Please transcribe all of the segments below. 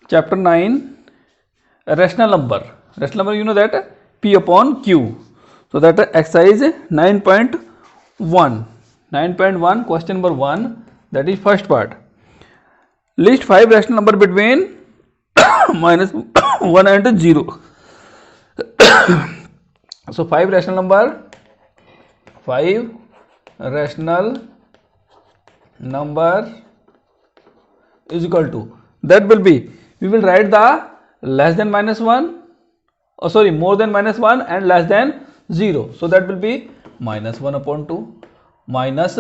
chapter 9, rational number. Rational number, you know that P upon Q. So that exercise 9.1. 9.1 question number 1, that is first part. List 5 rational number between minus 1 and 0. So 5 rational number is equal to, that will be, we will write the less than minus 1, more than minus 1 and less than 0. So that will be minus 1 upon 2, minus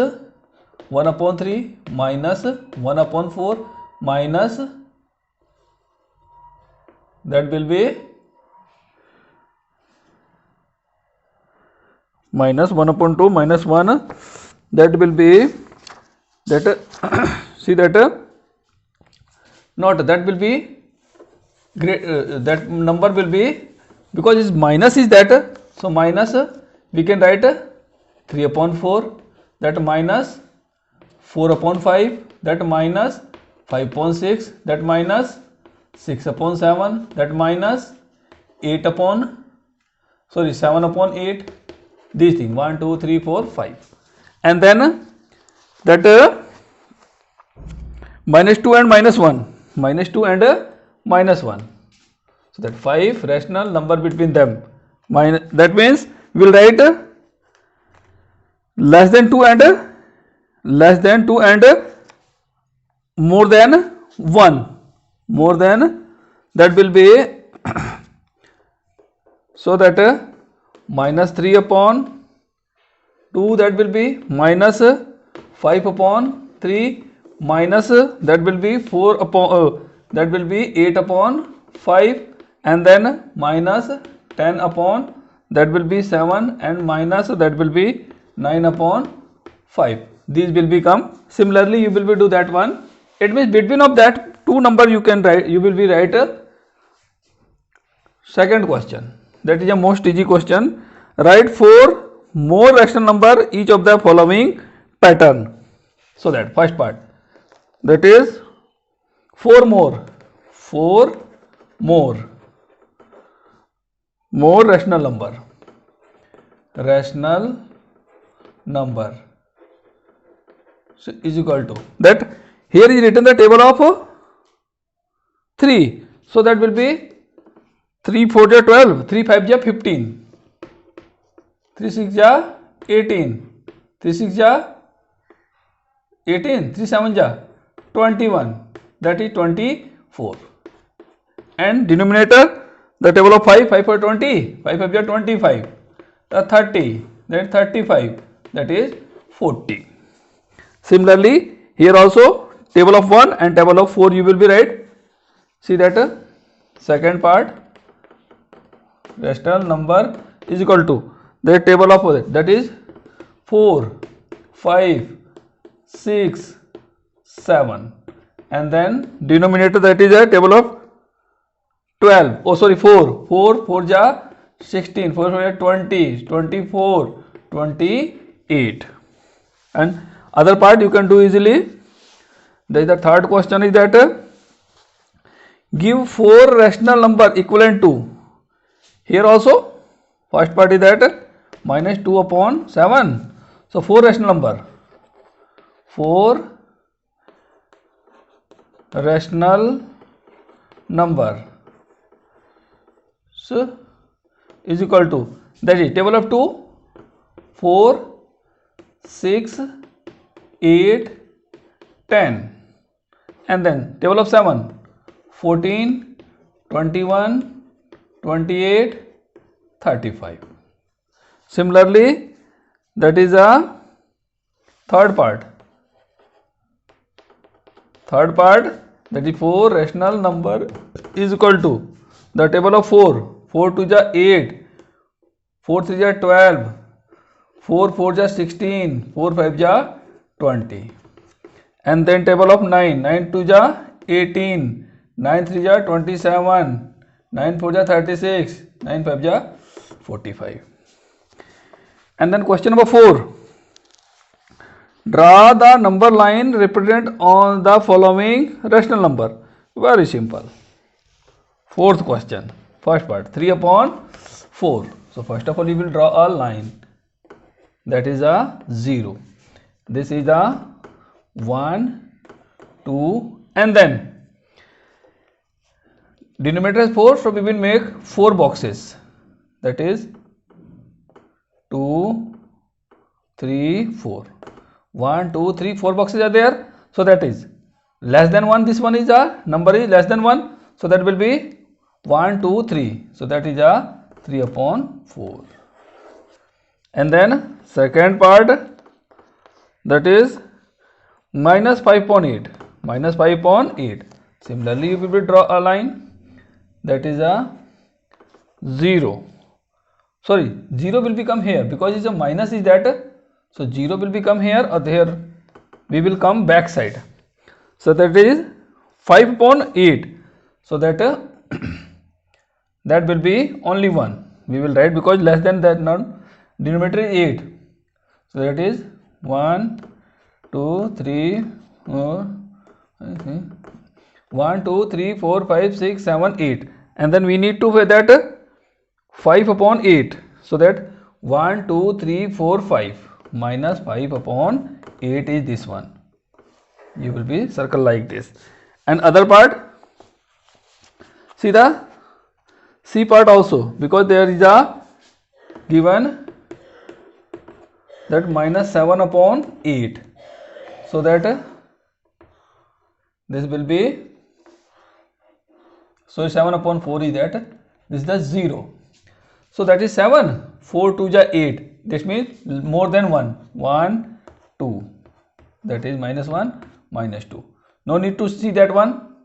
1 upon 3, minus 1 upon 4, minus, that will be minus 1 upon 2 minus 1, that will be that see that not that will be great, that number will be, because its minus is that, so minus we can write 3 upon 4, that minus 4 upon 5, that minus 5 upon 6, that minus 6 upon 7, that minus 7 upon 8, these things 1 2 3 4 5, and then that minus 2 and minus 1, minus 2 and minus 1. So that 5 rational number between them. That means we will write less than 2 and more than 1. More than, that will be so that minus 3 upon 2, that will be minus 5 upon 3, minus that will be 4 upon that will be 8 upon 5, and then minus 10 upon, that will be 7, and minus that will be 9 upon 5. These will become, similarly you will be do that one. It means between of that two number you can write, you will be write second question. That is a most easy question. Write 4 more rational number each of the following pattern. So that first part, that is 4 more rational number so is equal to, that here is written the table of 3, so that will be 3 4 ja 12, 3 5 ja 15, 3 6 ja 18, 3 6 ja 18, 3 7 ja 21, that is 24, and denominator the table of 5 5 for 20, 5 5 ja 25, the 30, that is 35, that is 40. Similarly here also table of 1 and table of 4 you will be write. See that second part, rational number is equal to the table of, that is 4 5 6 7, and then denominator, that is a table of 12, 4 ja 16, 4 ja 20, 24, 28, and other part you can do easily. There is the third question is that give 4 rational number equivalent to, here also first part is that minus 2 upon 7, so 4 rational number, 4 rational number so is equal to, that is table of 2 4 6 8 10, and then table of 7 14 21 28 35. Similarly that is a third part, that is 4 rational number is equal to the table of 4 2 ja 8, 4 3 ja 12, 4 4 ja 16, 4 5 ja 20, and then table of 9 2 ja 18, 9 3 ja 27, 9 4 ja 36, 9 5 ja 45. And then question number 4, Draw the number line represent on the following rational number. Very simple. Fourth question. First part 3 upon 4. So first of all you will draw a line. That is a 0. This is a 1, 2 and then denominator is 4, so we will make 4 boxes. That is 2, 3, 4. 1, 2, 3, 4 boxes are there. So that is less than 1. This one is a number is less than 1. So that will be 1, 2, 3. So that is a 3 upon 4. And then second part, that is minus 5 upon 8. Minus 5 upon 8. Similarly, you will draw a line. That is a 0. Sorry, 0 will become here because it's a minus is that. So 0 will become here or there. We will come back side. So that is 5 upon 8. So that that will be only 1. We will write because less than that now denominator is 8. So that is 1, 2, 3, 4, 1, 2, 3, 4, 5, 6, 7, 8. And then we need to weigh that 5 upon 8. So that 1, 2, 3, 4, 5 minus 5 upon 8 is this one. You will be circle like this. And other part, see the C part also, because there is a given that minus 7 upon 8. So that this will be, so 7 upon 4 is that, this is the 0. So that is 7, 4 2 is 8. This means more than 1. 1, 2. That is minus 1, minus 2. No need to see that one.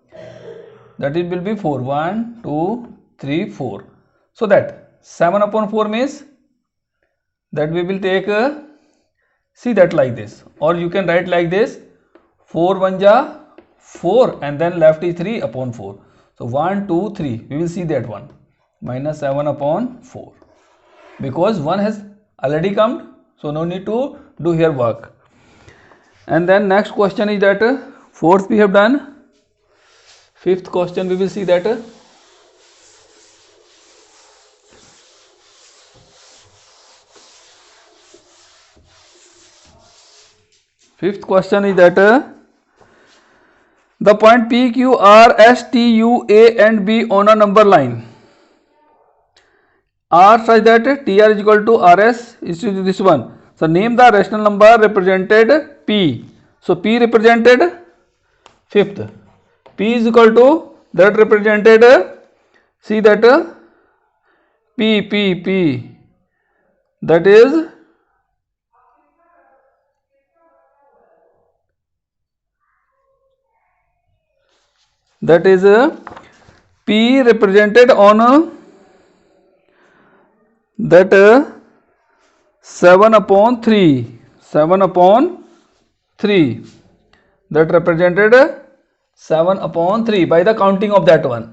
That it will be 4. 1, 2, 3, 4. So that 7 upon 4 means that we will take, see that like this. Or you can write like this. 4 1 ja 4 and then left is 3 upon 4. So 1, 2, 3. We will see that one. Minus 7 upon 4. Because 1 has already come. So no need to do here work. And then next question is that fourth we have done. Fifth question we will see that. Fifth question is that the point P, Q, R, S, T, U, A and B on a number line are such that TR is equal to RS is this one. So name the rational number represented P. So P represented fifth. P is equal to that represented, see that P that is P represented on that 7 upon 3. 7 upon 3. That represented 7 upon 3 by the counting of that one.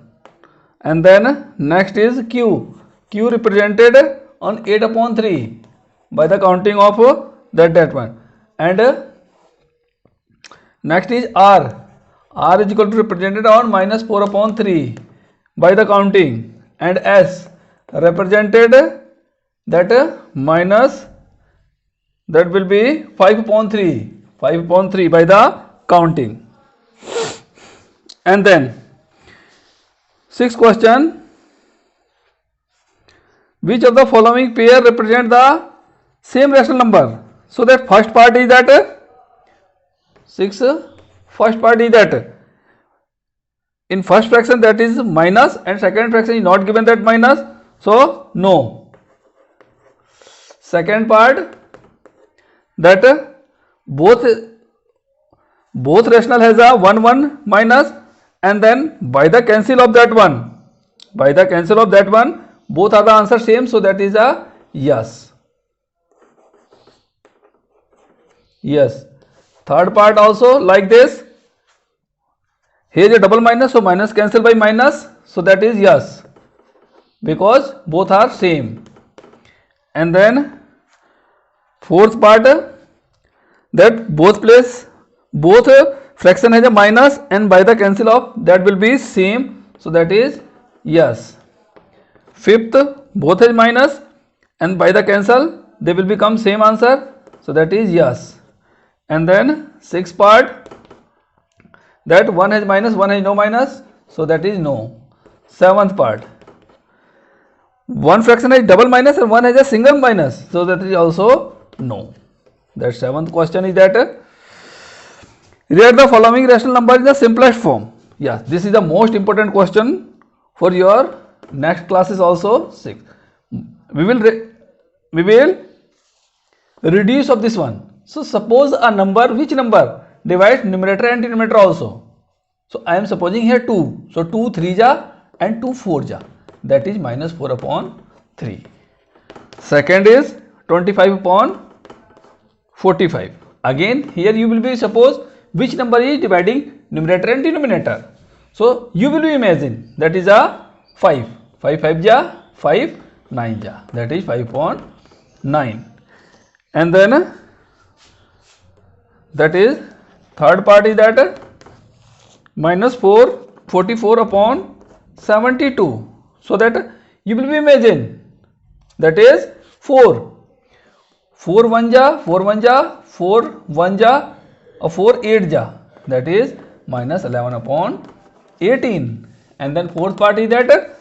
And then next is Q. Q represented on 8 upon 3 by the counting of that one. And next is R. R is equal to represented on minus 4 upon 3 by the counting. And S represented that minus, that will be 5 upon 3. 5 upon 3 by the counting. And then sixth question, which of the following pair represent the same rational number? So that first part is that first part is that in first fraction that is minus and second fraction is not given that minus, so no. Second part, that both rational has a 1 1 minus, and then by the cancel of that one, both are the answer same, so that is a yes. Yes. Third part also like this. Here is a double minus, so minus cancel by minus, so that is yes, because both are same. And then fourth part, that both fraction has a minus, and by the cancel of that will be same, so that is yes. Fifth, both has minus, and by the cancel they will become same answer, so that is yes. And then sixth part, that one has minus, one has no minus, so that is no. Seventh part, one fraction has double minus and one has a single minus, so that is also no. That seventh question is that write the following rational number in the simplest form. Yes, this is the most important question for your next classes also. 6. We will reduce of this one. So suppose a number, which number divides numerator and denominator also. So I am supposing here 2. So 2 3 ja and 2 4 ja, that is minus 4 upon 3. Second is 25 upon 45. Again here you will be suppose which number is dividing numerator and denominator. So you will be imagine that is a 5. 5 5 ja, 5 9 ja, that is 5 upon 9. And then that is third part is that minus 44 upon 72. So that you will be imagine that is 4. 4 1 ja, 4 1 ja, 4 1 ja, or 4 8 ja, that is minus 11 upon 18. And then fourth part is that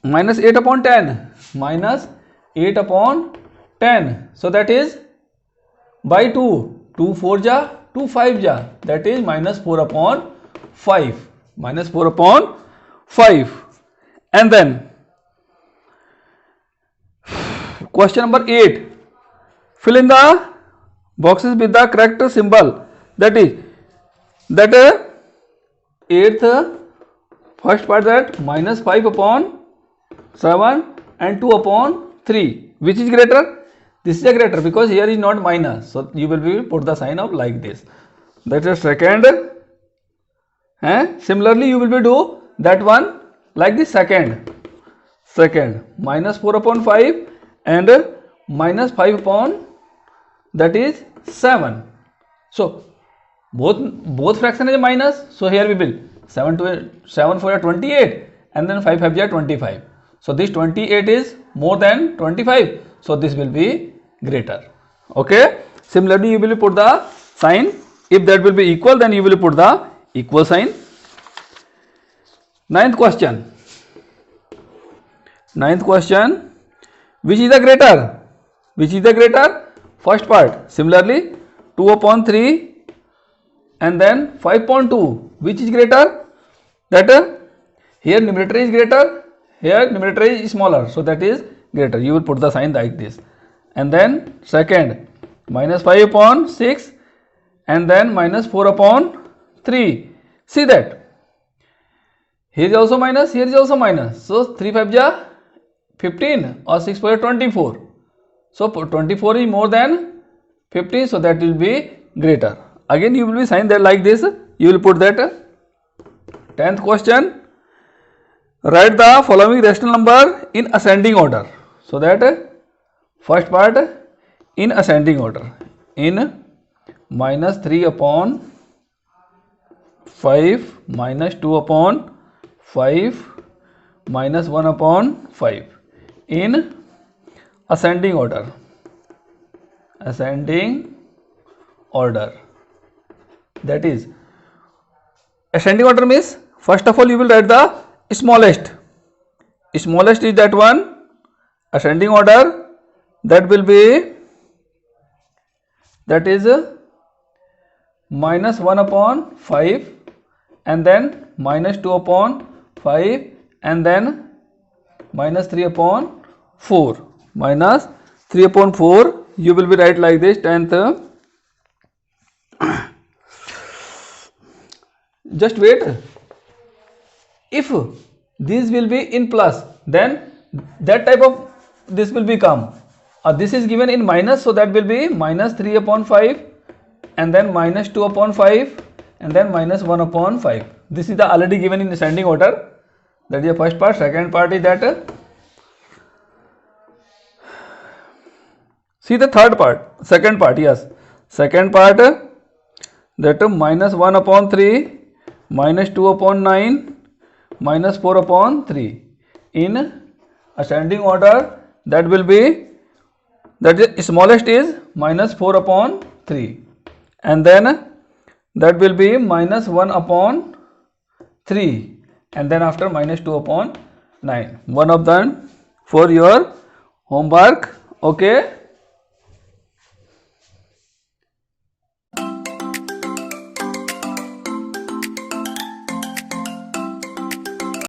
minus 8 upon 10, minus 8 upon 10. So that is by 2, 2 4 ja, 2 5 ja, that is minus 4 upon 5, minus 4 upon 5. And then question number 8, fill in the boxes with the correct symbol. That is that 8th first part, that minus 5 upon 7 and 2 upon 3, which is greater? This is a greater, because here is not minus, so you will be put the sign of like this. That is second. Similarly you will be do that one like the second minus 4 upon 5 and minus 5 upon that is 7. So both fraction is minus, so here we will 7 for 28 and then 5 5 25. So this 28 is more than 25, so this will be greater. Okay, similarly you will put the sign. If that will be equal, then you will put the equal sign. Ninth question, which is the greater? First part, similarly 2 upon 3 and then 5.2, which is greater? That here numerator is greater, here numerator is smaller, so that is greater. You will put the sign like this. And then second, minus 5 upon 6 and then minus 4 upon 3. See that here is also minus, here is also minus, so 3 5 ja 15 or 6 4 24. So 24 is more than 15, so that will be greater. Again you will be sign that like this, you will put that. 10th question, write the following rational number in ascending order. So that first part in ascending order, in minus 3 upon 5, minus 2 upon 5, minus 1 upon 5, in ascending order. That is ascending order means first of all you will write the smallest is that one. Ascending order, that will be, that is minus 1 upon 5 and then minus 2 upon 5 and then minus 3 upon 4, minus 3 upon 4 you will be write like this. 10th, just wait, if this will be in plus, then that type of this will become, this is given in minus, so that will be minus 3 upon 5 and then minus 2 upon 5 and then minus 1 upon 5. This is the already given in ascending order. That is the first part. Second part is that See the third part, second part, yes. Second part, that minus 1 upon 3, minus 2 upon 9, minus 4 upon 3. In ascending order, that will be, that is smallest is minus 4 upon 3. And then that will be minus 1 upon 3. And then after minus 2 upon 9. One of them for your homework. Okay.